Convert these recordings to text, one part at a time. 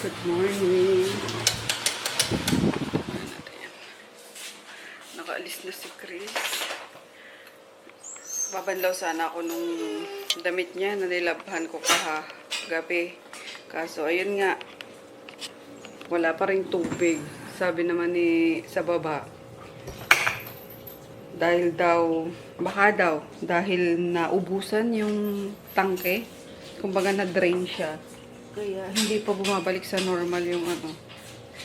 Good morning. Nakaalis na si Chris. Babanlaw sana ako nung damit niya na nilabhan ko gabi. Kaso ayun nga, wala pa rin tubig. Sabi naman ni sa baba, dahil naubusan yung tangke, kumbaga na-drain siya. Kaya hindi pa bumabalik sa normal yung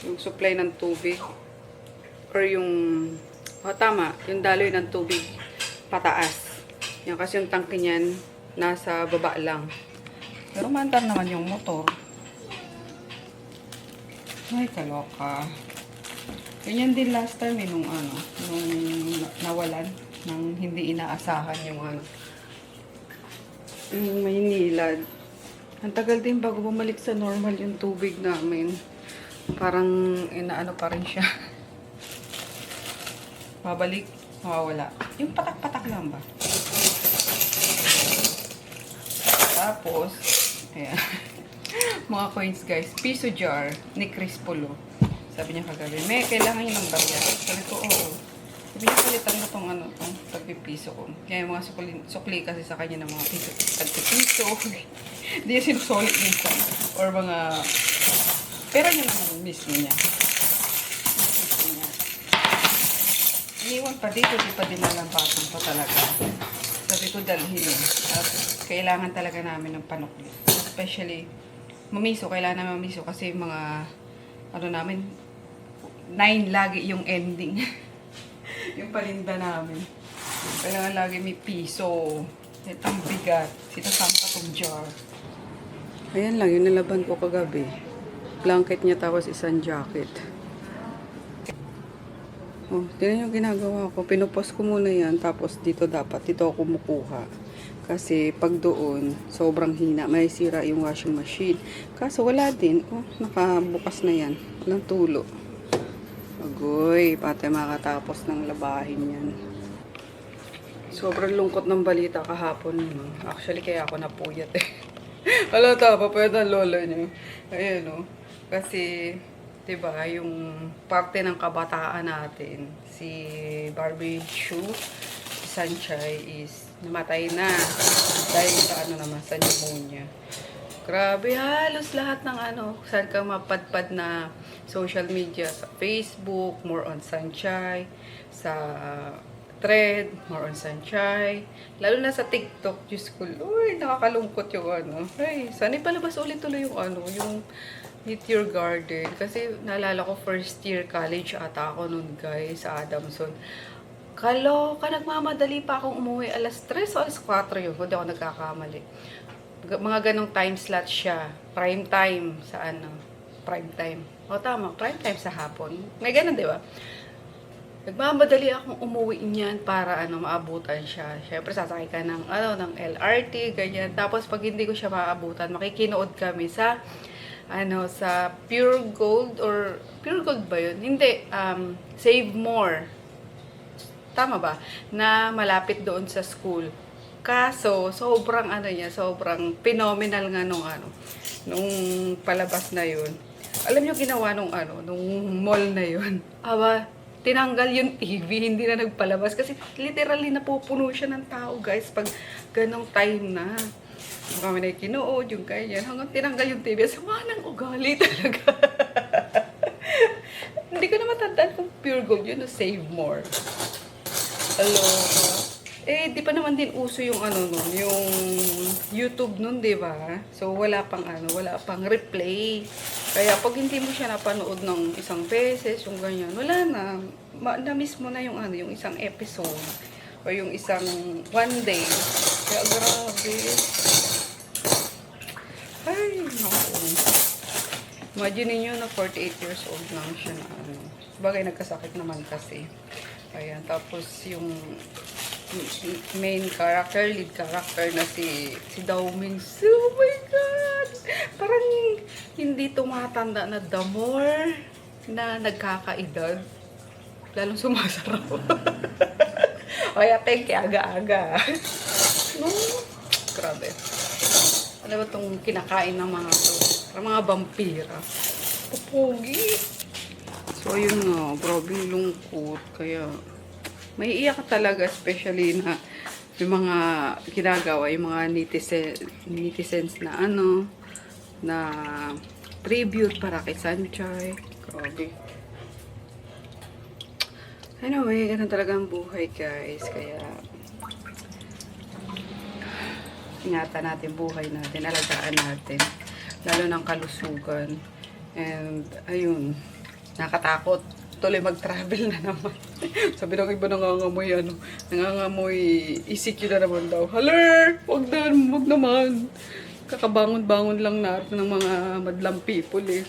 yung supply ng tubig or yung tama, yung daloy ng tubig pataas. Yan kasi yung tangke niyan nasa baba lang. Pero mandar naman yung motor. Ay, kaloka. Ganyan din last time nung nawalan nang hindi inaasahan yung yung Maynilad. Ang tagal din bago bumalik sa normal yung tubig namin. Parang inaano pa rin siya. Babalik, mawawala. Yung patak-patak lang ba? Tapos, ayan. Mga coins guys. Piso jar ni Chris Polo. Sabi niya kagabi, may kailangan niyo ng barya. Sabi ko, oo. Sabi niya, palitan mo itong tagpipiso ko. Kaya yung mga sukli kasi sa kanya ng mga piso, tagpipiso. Hindi niya sinusulit minsan. Or mga, pero yun naman mismo niya. Iniwan pa dito, di pa dinalampatan pa talaga. Sabi ko, dalhin yun. At kailangan talaga namin ng panukli. Especially, mamiso. Kailangan namin mamiso kasi mga, namin, 9 lagi yung ending. Yung paninda namin. Kailangan lagi may piso. Itong bigat. Sinasampa tong jar. Ayan lang, yung nilaban ko kagabi. Blanket niya tapos isang jacket. Oh, tingnan yung ginagawa ko. Pinupost ko muna yan. Tapos dito ako kumukuha. Kasi pag doon, sobrang hina. May sira yung washing machine. Kaso wala din. Oh, nakabukas na yan. Walang tulo. Agoy, pati makatapos ng labahin yan. Sobrang lungkot ng balita kahapon. Actually, kaya ako napuyat eh. Alata, papayat ang lola niyo. Ayan o. Kasi, diba, yung parte ng kabataan natin, si Barbie Chu, si Sanchay is namatay na. Dahil sa sa pneumonia. Grabe, halos lahat ng saan ka mapadpad na social media, sa Facebook, more on Sanchay, sa Thread, more on Sanchay, lalo na sa TikTok, Diyos ko, uy, nakakalungkot yung ay, sana ipalabas ulit tuloy yung yung Meet Your Garden, kasi naalala ko first year college ata ako nun guys, sa Adamson. Kaloka, nagmamadali pa akong umuwi, alas 3 o alas 4 yun, hindi ako nagkakamali. Mga ganong time slot siya. Prime time sa prime time. O tama, prime time sa hapon. May ganon, di ba? Nagmamadali akong umuwi niyan para maabutan siya. Syempre sasakay ka ng ng LRT, ganyan. Tapos pag hindi ko siya maabutan, makikinood kami sa sa Pure Gold or Pure Gold ba 'yun? Hindi, Save More. Tama ba? Na malapit doon sa school. Kaso, sobrang sobrang phenomenal nga nung palabas na yun. Alam niyo ginawa nung mall na yun. Tinanggal yung TV, hindi na nagpalabas. Kasi literally napupuno siya ng tao, guys, pag ganong time na. Kami na kinuod, yung ganyan. Hanggang tinanggal yung TV. Sama ng ugali talaga. Hindi ko na matandaan kung Pure Gold yun o Save More. Eh, di pa naman din uso yung yung YouTube nun, di ba? So, wala pang replay. Kaya, pag hindi mo siya napanood ng isang beses, yung ganyan, wala na. Na-miss mo na yung yung isang episode. O yung isang one day. Kaya, grabe. Ay, naku. Imagine niyo na 48 years old lang siya na Bagay, nagkasakit naman kasi. Ayan, tapos yung main character, lead character na si Daoming. Oh my God! Parang hindi tumatanda na the more na nagkakaedad, lalong sumasarap. Kaya thank you, aga-aga. No? Grabe. Ano ba itong kinakain ng mga to? Mga vampira. Pupugi. So, ayun nga. Grabe yung lungkot. Kaya, may iyak ka talaga. Especially na yung mga ginagawa, yung mga netizens na ano, na tribute para kay Sanchay. Grabe. Anyway, ganun talaga ang buhay, guys. Kaya, ingatan natin buhay natin, alagaan natin. Lalo ng kalusugan. And, ayun, nakatakot. Tuloy mag-travel na naman. Sabi ng iba nangangamoy, nangangamoy ECQ na naman daw. Haler! Wag naman. Kakabangon-bangon lang natin ng mga madlang people eh.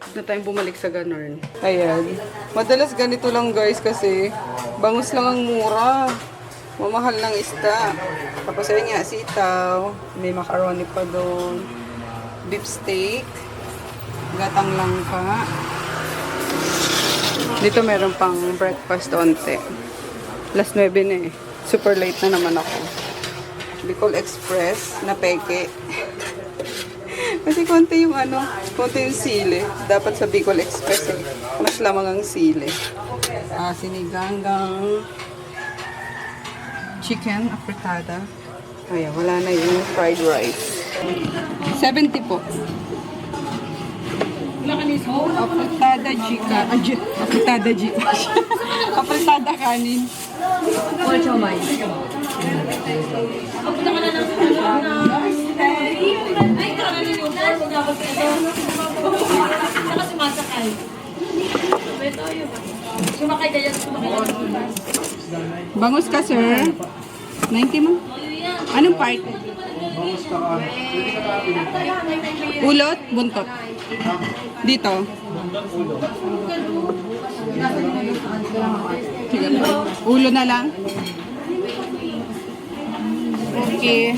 Huwag na tayong bumalik sa ganun. Ayan. Madalas ganito lang guys kasi bangus lang ang mura. Mamahal ng isda. Tapos ayun nga, sitaw. May macaroni pa doon. Beef steak. Gatang langka. Dito meron pang breakfast onte. Last 9 na eh. Super late na naman ako. Bicol Express na peke. Kasi konti yung konti yung sili. Dapat sa Bicol Express eh. Mas lamang ang sili. Siniganggang chicken apretada. Ayan, wala na yung fried rice. 70 po. Apretada chica. Apretada chica. Apretada kanin. Ocho may. Saka sumasakay. Sumakay ka yan. Bangus ka, sir. 90 mo? Anong part? Ulot, buntot. Dito. Sige. Ulo na lang. Okay.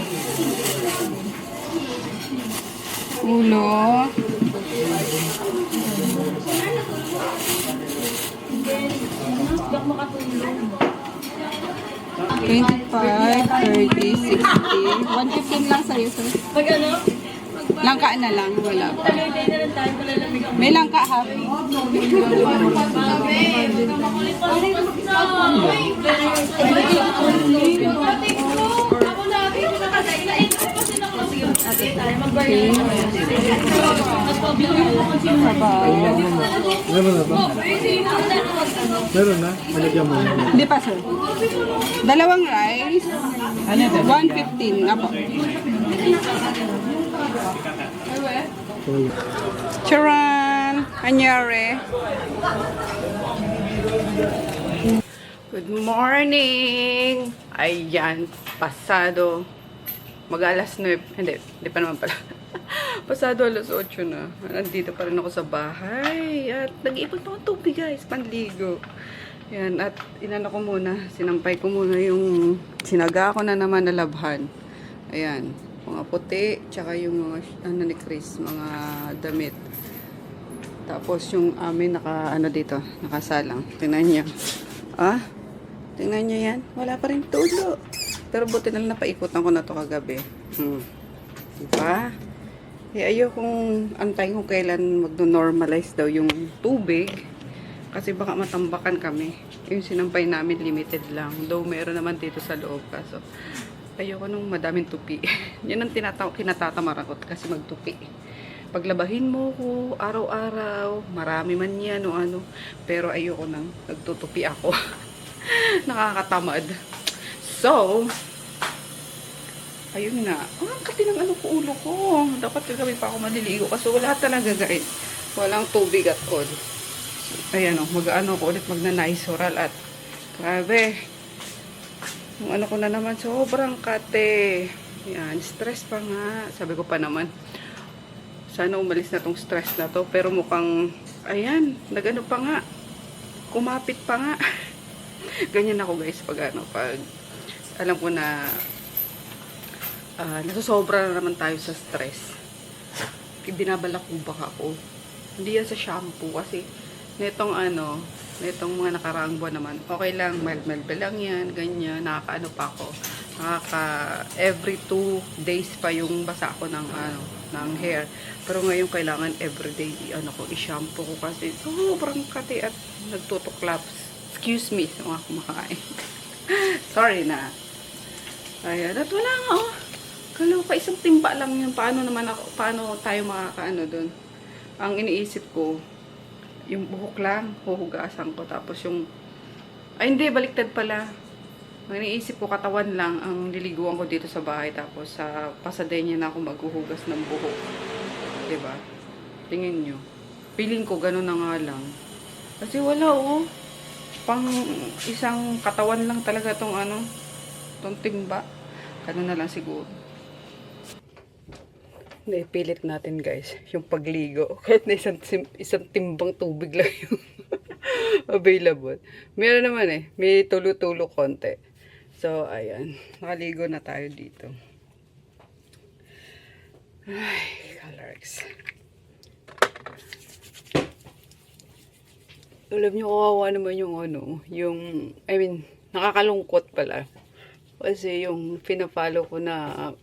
Ulo. Bak makatulong. 25, 30, 60. 115 lang sa'yo, sir. Pag ano? Langka na lang, wala pa. Tagay na lang tayo. Malalamig ako. May langka, half. Meron na? Malagyan mo. Hindi pa, sir. Dalawang rice. 115. Apo. Charan! Anyari? Good morning! Ayan, pasado. Mag-alas 9. Hindi pa naman pala. Pasado alas 8 na. Nandito pa rin ako sa bahay. At nag-iipon pa akong tubig guys, panligo. Yan, at inano ko muna, sinampay ko muna yung sinaga ko na naman na labhan. Ayan, mga puti, tsaka yung mga, ni Chris, mga damit. Tapos yung amin dito, nakasalang. Tingnan nyo. Tingnan nyo yan. Wala pa rin tulo. Pero buti na lang napaikutan ko na to kagabi. Diba? Ayokong antayin kung kailan magno-normalize daw yung tubig. Kasi baka matambakan kami. Yung sinampay namin limited lang. Though meron naman dito sa loob. Kaso ayoko nung madaming tupi. Yan ang kinatatamarang ko kasi magtupi. Paglabahin mo ko araw-araw, marami man yan o ano. Pero ayoko nang nagtutupi ako. Nakakatamad. So, ayun na. Ang kati ng ko ulo ko. Dapat kagabi pa ako maliligo. Kasi wala talaga guys. Walang tubig at all. Ayan o. Mag-ano ko ulit. Magna-nisoral at grabe. Yung ko na naman. Sobrang kate. Yan. Stress pa nga. Sabi ko pa naman. Sana umalis na tong stress na to. Pero mukhang ayan. Nagano pa nga. Kumapit pa nga. Ganyan ako guys. Pag alam ko na nasusobra na naman tayo sa stress. Binabalakubak ako. Hindi yan sa shampoo kasi netong mga nakaraang buwan naman, okay lang, mild lang yan, ganyan, nakakaano pa ako. Every 2 days pa yung basa ako ng ng hair. Pero ngayon kailangan everyday i-shampoo ko kasi sobrang kati at nagtutuklap. Excuse me sa mga kumakain. Sorry na. Ayan. At wala nga oh. Kaloka, isang timba lang yun. Paano tayo makakaano dun? Ang iniisip ko, yung buhok lang, huhugasan ko. Tapos yung, ay hindi, baliktad pala. Ang iniisip ko, katawan lang ang liliguan ko dito sa bahay. Tapos sa Pasadena na ako maghuhugas ng buhok. Diba? Tingin nyo. Feeling ko, ganun na nga lang. Kasi wala oh. Pang isang katawan lang talaga tong tong timba. Ganun na lang siguro. Naipilit natin guys, yung pagligo. Kahit na isang timbang tubig lang yung available. Meron naman may tulo-tulo konti. So, ayan. Nakaligo na tayo dito. Ay, colors. Alam nyo, kawawa naman yung nakakalungkot pala. Kasi yung pinafollow ko na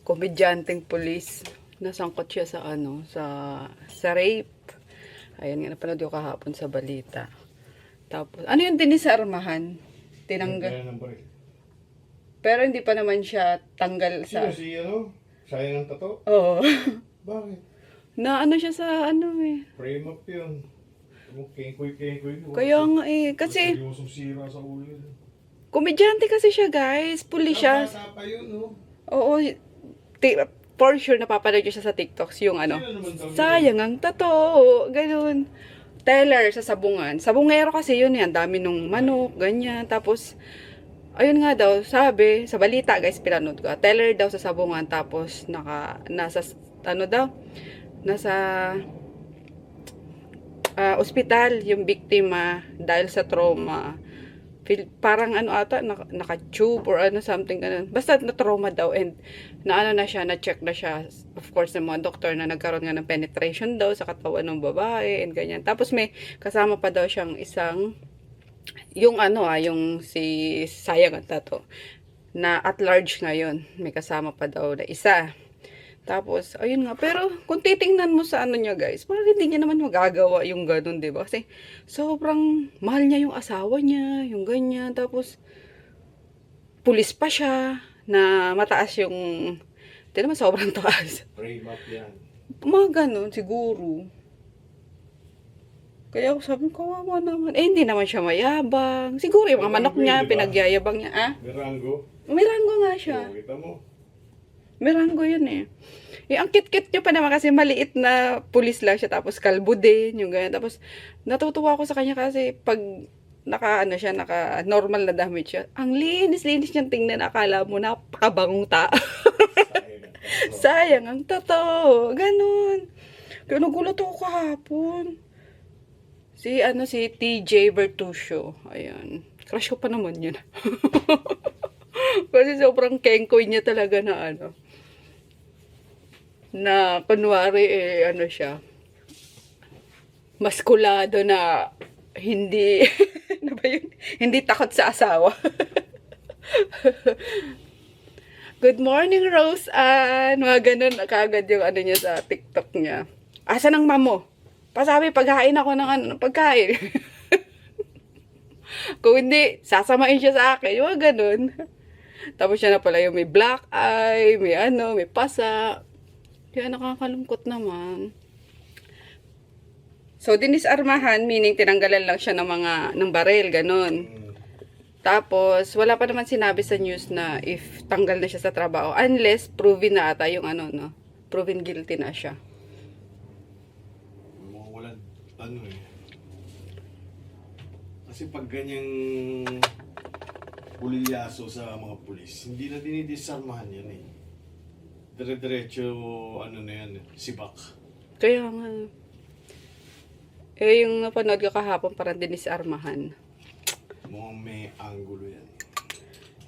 komedyanteng police, nasangkot siya sa sa rape. Ayan nga, napanood ko kahapon sa balita. Tapos, ano yung dinisarmahan? Tinanggal. Pero hindi pa naman siya tanggal sa... Sayang ang tato? Oo. Bakit? Na siya sa Frame up yun. Kengkoy. Kaya nga kasi... Yung sira sa ulo yun. Komedyante kasi siya guys. Pulis siya. Bata pa yun, no? Oo. For sure, napapanood siya sa TikToks yung Sino naman tawag sayang ang tato. Ganun. Teller sa sabungan. Sabungero kasi yun ang dami nung manok, ganyan. Tapos, ayun nga daw, sabi, sa balita guys, pinanood ko. Teller daw sa sabungan. Tapos, nasa ospital yung biktima dahil sa trauma. Parang naka-tube or something ganun. Basta na-trauma daw and na-check na siya, of course, ng mga doktor na nagkaroon nga ng penetration daw sa katawan ng babae and ganyan. Tapos may kasama pa daw siyang isang, yung si sayang ang tato, na at large ngayon. May kasama pa daw na isa. Tapos, ayun nga. Pero, kung titingnan mo sa niya, guys, parang hindi niya naman magagawa yung ganun, diba? Kasi, sobrang mahal niya yung asawa niya, yung ganyan. Tapos, pulis pa siya, na mataas yung, hindi naman sobrang taas. Frame up yan. Mga ganun, siguro. Kaya ako sabi, kawawa naman. Hindi naman siya mayabang. Siguro yung mga manok niya, Diba? pinagyayabang niya. May ranggo. May ranggo nga siya. Kita mo. May ranggo yun ang kit-kit nyo pa naman kasi maliit na pulis lang siya. Tapos kalbo din, yung ganyan. Tapos natutuwa ako sa kanya kasi pag naka normal na damit siya. Ang linis niyang tingnan. Akala mo napakabangong tao. Sayang ang totoo. Ganun. Kaya nagulat ako kahapon. Si TJ Bertuccio. Ayan. Crush ko pa naman yun. Kasi sobrang kengkoy niya talaga na kunwari siya maskulado na hindi hindi takot sa asawa. Good morning, Rose Ann. Mga ganun kaagad yung niya sa TikTok niya. Asan ang mamo? Pasabi, paghain ako ng pagkain. Kung hindi, sasamain siya sa akin. Yung ganun. Tapos siya na pala yung may black eye, may pasa. Kaya nakakalungkot naman. So, dinisarmahan, meaning tinanggalan lang siya ng baril, ganun. Tapos, wala pa naman sinabi sa news na if tanggal na siya sa trabaho. Unless, proven na ata yung proven guilty na siya. Walang Kasi pag ganyang pulilyaso sa mga pulis, hindi na dinidisarmahan yan Dire-diretso, sibak. Kaya nga. Yung napanood ko kahapon, parang dinisarmahan. Mukhang may angulo yan.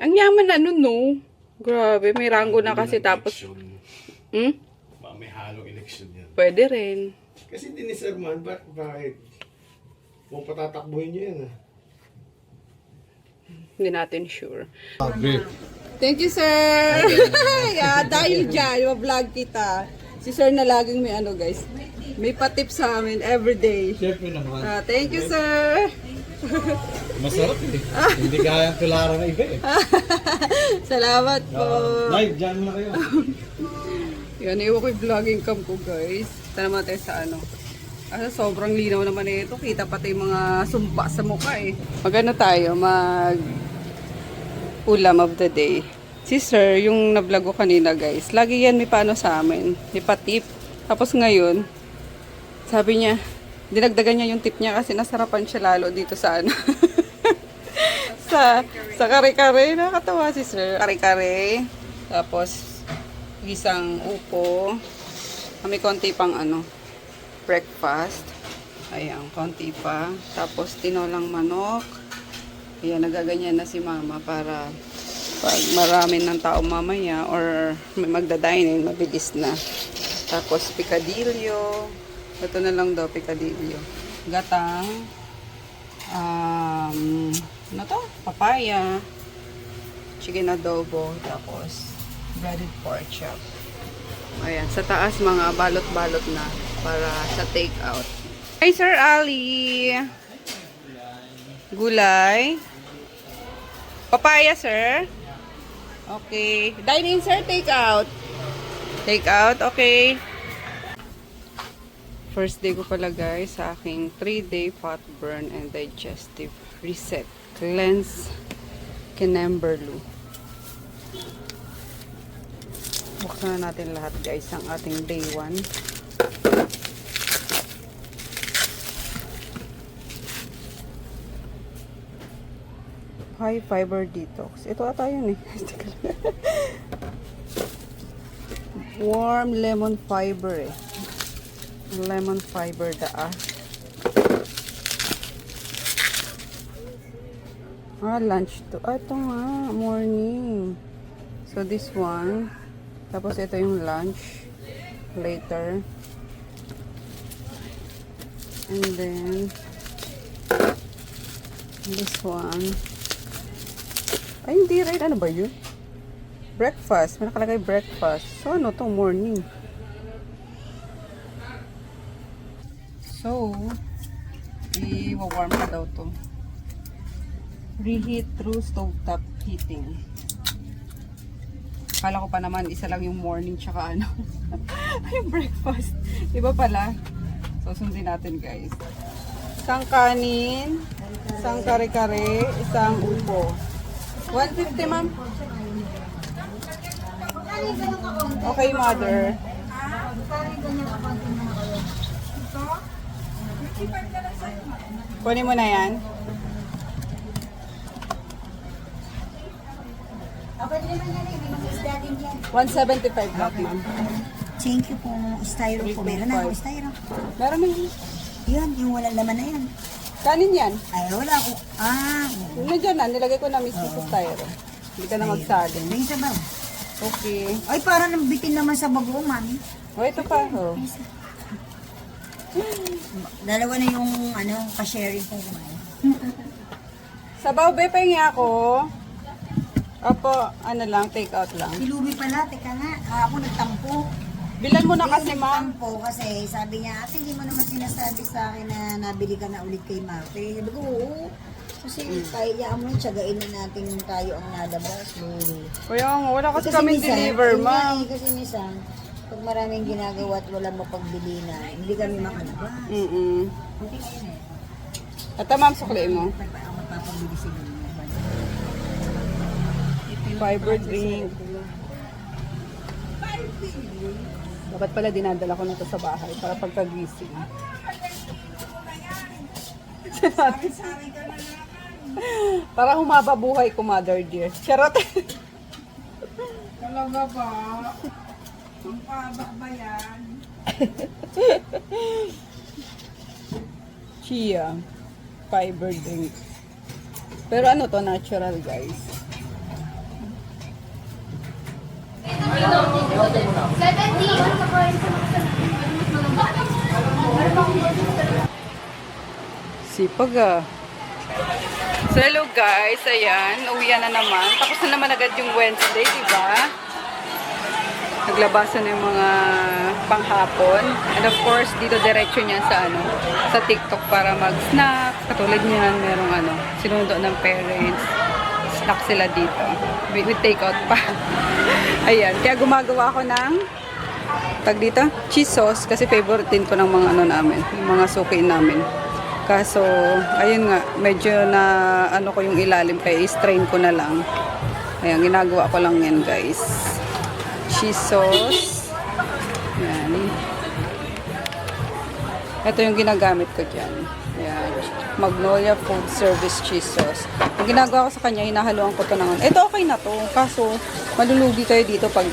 Ang yaman no? Grabe, may ranggo na kasi tapos... Baka may halong eleksyon yan. Pwede rin. Kasi dinisarmahan, bakit? Kung patatakbuhin niyo yan Hindi natin sure. Sabi, Thank you, sir. Yeah, dahil dyan, ma-vlog kita. Si sir na laging may ano, guys. May patip sa amin everyday. Siyempre naman. Thank you, sir. Masarap eh. Hindi kaya tularan na iba eh. Salamat po. Live, dyan mo na kayo. Yan, iwan ko yung vlogging cam ko, guys. Ito naman tayo sa ano. Kasi sobrang linaw naman ito. Kita pati yung mga sumpa sa mukha eh. Magano tayo? Ulam of the day. Si sir, yung na-vlog ko kanina, guys. Lagi yan may paano sa amin. May patip. Tapos ngayon, sabi niya, dinagdagan niya yung tip niya kasi nasarapan siya lalo dito sa ano. sa kare-kare. Nakakatawa si sir. Kare-kare. Tapos, isang upo. May konti pang ano, breakfast. Ayan, konti pa. Tapos, tinolang manok. Ayan, nagaganyan na si mama para pag marami ng tao mamaya or may magda-dine-in, mabilis na. Tapos, picadillo. Ito na lang daw, picadillo. Gatang. Ano to? Papaya. Chicken adobo. Tapos, breaded pork chop. Ayan, sa taas mga balot-balot na para sa take-out. Hi, Sir Ali. Gulay. Papaya, sir. Okay. Dine in, sir. Take out. Take out. Okay. First day ko pala, guys, sa aking 3-day fat burn and digestive reset. Cleanse Kinemberlu. Buksan na natin lahat, guys, ang ating day 1. High fiber detox. Ito ata yun eh. Warm lemon fiber eh. Lemon fiber daas. Lunch to. Ito nga, morning. So this one. Tapos ito yung lunch. Later. And then this one. Ay, hindi right. Ano ba yun? Breakfast. May nakalagay breakfast. So, ano to? Morning. So, i-warm pa daw to. Reheat through stovetop heating. Akala ko pa naman, isa lang yung morning tsaka ano. yung breakfast. Iba pala. So, sundin natin, guys. Isang kanin, isang kare-kare, isang upo. 150, ma'am. Okay, mother. Kunin mo na yan. $175 lang, ma'am. Thank you po. Styro po. Meron na ako styro. Meron na yun. Yan, yung walang laman na yan. Kanin yan. Ay, wala ako. Nandiyan na, nilagay ko na mismo sa styro. Hindi ka na magsalin. May sabaw. Okay. Ay, parang nabitin naman sa bago, mami. O, ito pa. Oh. Dalawa na yung, ka-sharing ko kumain. Sabaw, be, pahingi ako. Opo, ano lang, take out lang. Si Luby pala, teka nga. Ako nagtampo. Bilan mo na kasi, ma'am. Nagtampo kasi sabi niya, ate, hindi mo naman sinasabi sa akin na nabili ka na ulit kay Marte. Sabi ko, oo. Kasi kaya mo, tsagain na natin tayo ang nalabas. Kaya nga, wala kasi kaming deliver, ma'am. Kasi minsan, pag maraming ginagawa at wala mapagbili na, hindi kami makalabas. Okay na yun eh. Ito, ma'am, sukli mo. Ang magpapabili sila. Fiber drink. Dapat pala dinadala ko na to sa bahay para pagkagising. Para humaba buhay ko, mother dear. Charot. Talaga ba? Ang paba ba yan? Chia. Fiber drink. Pero ano to, natural, guys. Sipag ah. So hello guys, ayan, uwian na naman. Tapos Tapos na naman agad yung Wednesday, di ba? Naglabasan na yung mga panghapon. And of course, dito diretso niya sa sa TikTok para mag-snack. Katulad niyan, merong sinundo ng parents. Snack sila dito. With take-out pa. Ayan. Kaya gumagawa ako ng dito, cheese sauce. Kasi favorite din ko ng mga namin. Yung mga suki namin. Kaso, ayun nga, medyo na ko yung ilalim. Kaya i-strain ko na lang. Ayan, ginagawa ko lang yan, guys. Cheese sauce. Ayan. Ito yung ginagamit ko dyan. Ayan. Magnolia Food Service Cheese Sauce. Ang ginagawa ko sa kanya, hinahaluan ko to ng ito okay na to. Kaso, malulugi kayo dito pag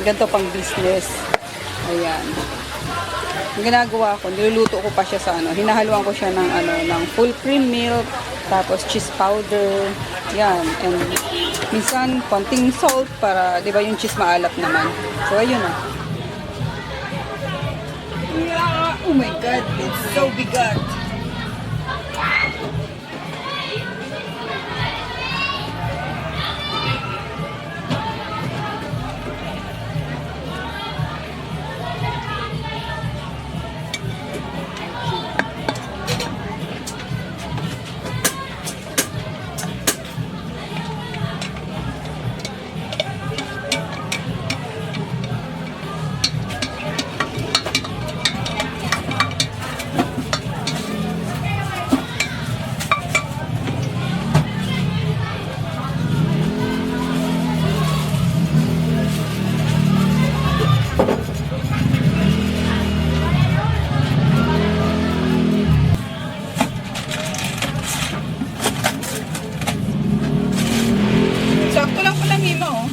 ganito pang business. Ayan. Ang ginagawa ko, niluluto ko pa siya sa hinahaluan ko siya ng ng full cream milk, tapos cheese powder. Yan. And minsan, konting salt para, di ba, yung cheese maalat naman. So, ayun na. Yeah! Oh my God! It's so bigat! Sakto lang pala Mima, oh.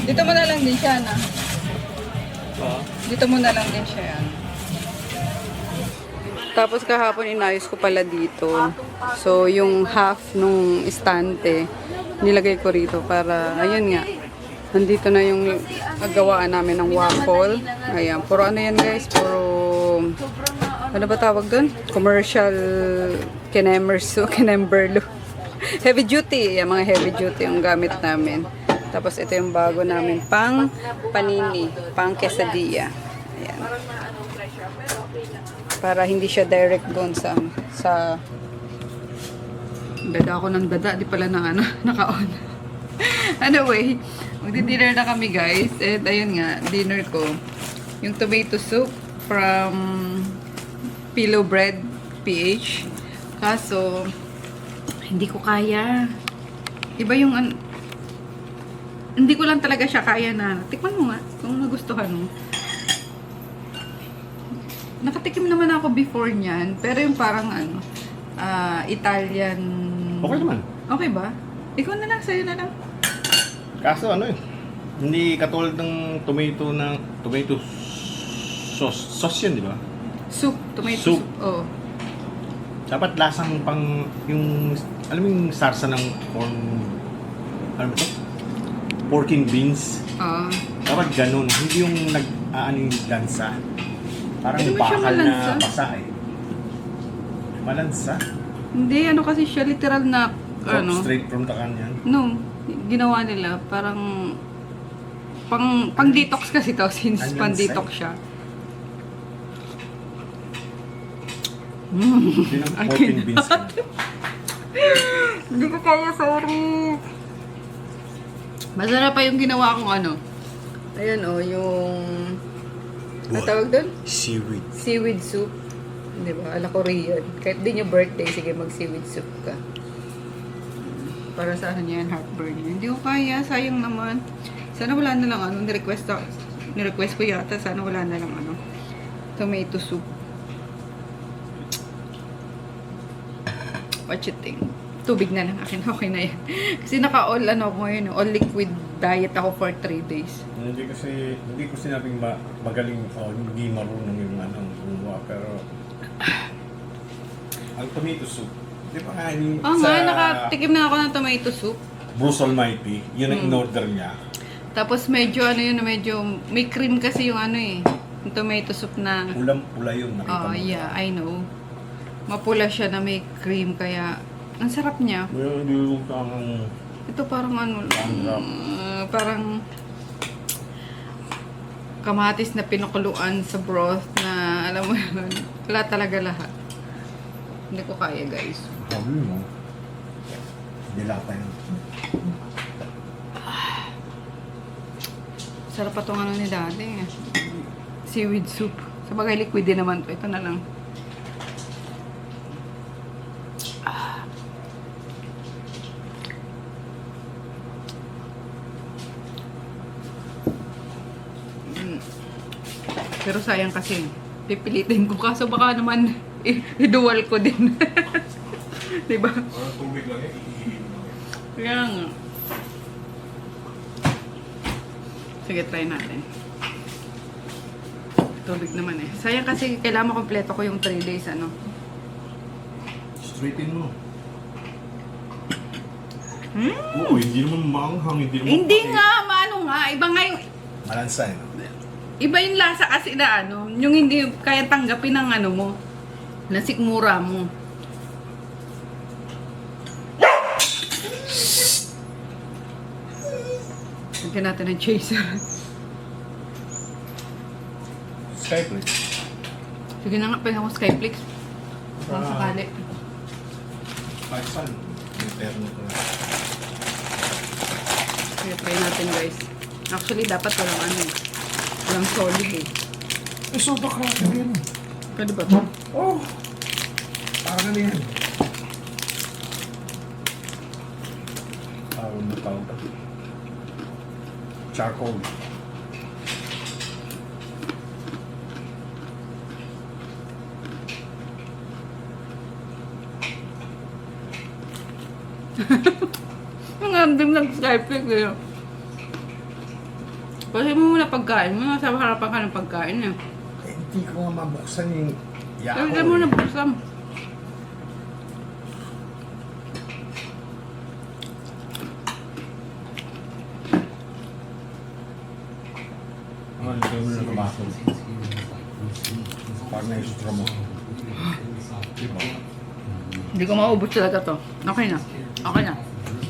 Dito mo na lang din siya, na. Dito mo na lang din siya, yan. Tapos kahapon inayos ko pala dito. So, yung half nung istante, nilagay ko rito para, ayun nga, nandito na yung gawaan namin ng waffle. Ayan, puro yan guys, puro, ano ba tawag doon? Commercial kinemberlo. Heavy duty, yung mga heavy duty yung gamit namin. Tapos ito yung bago namin, pang panini, pang quesadilla. Ayan. Para hindi siya direct doon sa dada ako ng dada, di pala na naka-on. Anyway, magdi-dinner na kami guys. And ayun nga, dinner ko. Yung tomato soup from Pillow Bread PH. Kaso, hindi ko kaya. Iba yung hindi ko lang talaga siya kaya na. Tikman mo nga kung nagustuhan mo. Nakatikim naman ako before niyan, pero yung parang Italian. Okay naman. Okay ba? Ikaw na lang, sa'yo na lang. Kaso hindi katulad ng tomato sauce yun, di ba? Soup, tomato Soup. soup. Oo. Dapat lasang pang yung, alam mo yung sarsa ng corn, ano ba ito? Pork and beans. Dapat ganun. Hindi yung yung lansa. Parang Hindi ba siya bakal malansa? na pasa eh. Malansa? Hindi, kasi siya literal na, Straight from the can yan. no, ginawa nila, parang, pang detox kasi to, since Ang pang lansa detox eh. siya. Hindi ng pork and beans yan. Hindi ko kaya, sorry. Masarap pa yung ginawa kong Ayan yung, ano tawag doon? Seaweed. Seaweed soup. Di ba? Ala Korean. Kahit di nyo birthday, sige mag-seaweed soup ka. Para sa yan, heartburn yun. Hindi ko kaya, sayang naman. Sana wala na lang nirequest ko yata, sana wala na lang tomato soup. What you think? Tubig na lang akin, okay na yan. Kasi naka-all ako ngayon, all liquid diet ako for 3 days. Hindi ko sinabing magaling o hindi marunong yung gumawa, pero ang tomato soup, di ba nga yung Oo nga, nakatikim na ako ng tomato soup. Bruce Almighty, yun ang in-order niya. Tapos medyo medyo may cream kasi yung yung tomato soup na. Pulang-pula yun, nakita mo. Yeah, I know. Mapula siya na may cream, kaya ang sarap niya. Hindi yung Ito parang ano lang. Pangrap. Parang kamatis na pinakuluan sa broth na alam mo yun. Wala talaga lahat. Hindi ko kaya, guys. Sabi mo. Dilata yun. Sarap pa itong ano ni dati. Seaweed soup. Sa bagay, liquid din naman to. Ito na lang. Pero sayang kasi. Pipilitin ko. Kaso baka naman iduwal ko din. Diba? Tubig lang yan. Kaya nga. Sige, try natin. Tubig naman eh. Sayang kasi kailangan kompleto ko yung 3 days, ano. Straighten mo. Oo, hindi naman manghang. Hindi nga, maano nga. Iba nga yung... Malansa yun. Iba yung lasa kasi na ano. Yung hindi kaya tanggapin ng ano mo. Na sikmura mo. Lagyan natin ng chaser. Skyflix. Sige na nga, pwede ako Skyflix. Kung Ah. sakali. Kahit saan. May terno ko na. Sige, try natin guys. Actually, dapat walang ano eh. Walang solid eh. Soda cracker yun. Pwede ba ito? Oh! Parang ano yan? Tawag na tawag. Charcoal. Ang anding ng Skyflix eh. Kasi mo muna pagkain mo. Nasa harapan ka ng pagkain eh. Eh, hindi ko nga mabuksan yung yako. Kaya mo na buksan. Ano, hindi mo na tumasok. Parang na-extra mo. Hindi ko maubos talaga to. Okay na. Okay na.